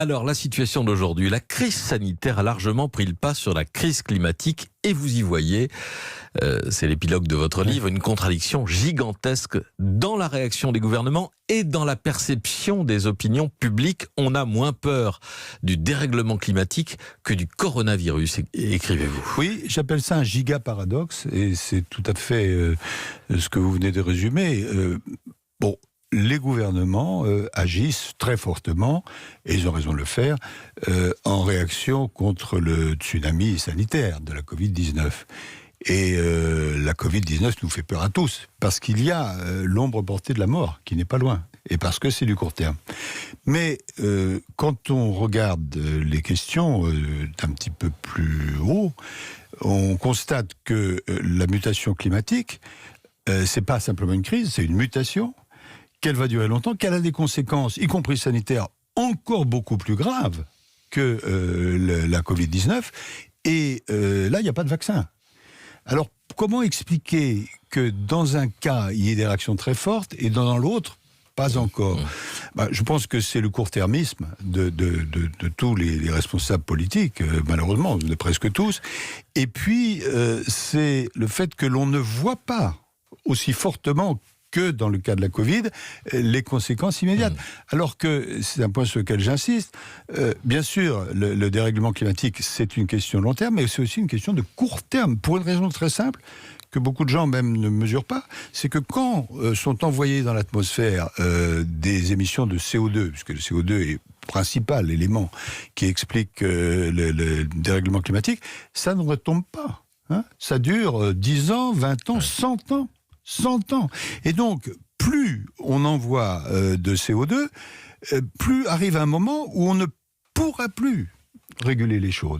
Alors, la situation d'aujourd'hui, la crise sanitaire a largement pris le pas sur la crise climatique et vous y voyez, c'est l'épilogue de votre livre, une contradiction gigantesque dans la réaction des gouvernements et dans la perception des opinions publiques. On a moins peur du dérèglement climatique que du coronavirus, écrivez-vous. Oui, j'appelle ça un giga-paradoxe et c'est tout à fait ce que vous venez de résumer. Les gouvernements agissent très fortement, et ils ont raison de le faire, en réaction contre le tsunami sanitaire de la Covid-19. Et la Covid-19 nous fait peur à tous, parce qu'il y a l'ombre portée de la mort, qui n'est pas loin, et parce que c'est du court terme. Mais quand on regarde les questions d'un petit peu plus haut, on constate que la mutation climatique, c'est pas simplement une crise, c'est une mutation, qu'elle va durer longtemps, qu'elle a des conséquences, y compris sanitaires, encore beaucoup plus graves que la Covid-19. Et là, il n'y a pas de vaccin. Alors, comment expliquer que dans un cas, il y ait des réactions très fortes et dans l'autre, pas encore? Je pense que c'est le court-termisme de tous les responsables politiques, malheureusement, de presque tous. Et puis, c'est le fait que l'on ne voit pas aussi fortement que dans le cas de la Covid, les conséquences immédiates. Alors que, c'est un point sur lequel j'insiste, bien sûr, le dérèglement climatique, c'est une question de long terme, mais c'est aussi une question de court terme, pour une raison très simple, que beaucoup de gens même ne mesurent pas, c'est que quand sont envoyées dans l'atmosphère des émissions de CO2, puisque le CO2 est le principal élément qui explique le dérèglement climatique, ça ne retombe pas. Ça dure 10 ans, 20 ans, 100 ans. 100 ans. Et donc, plus on envoie de CO2, plus arrive un moment où on ne pourra plus réguler les choses.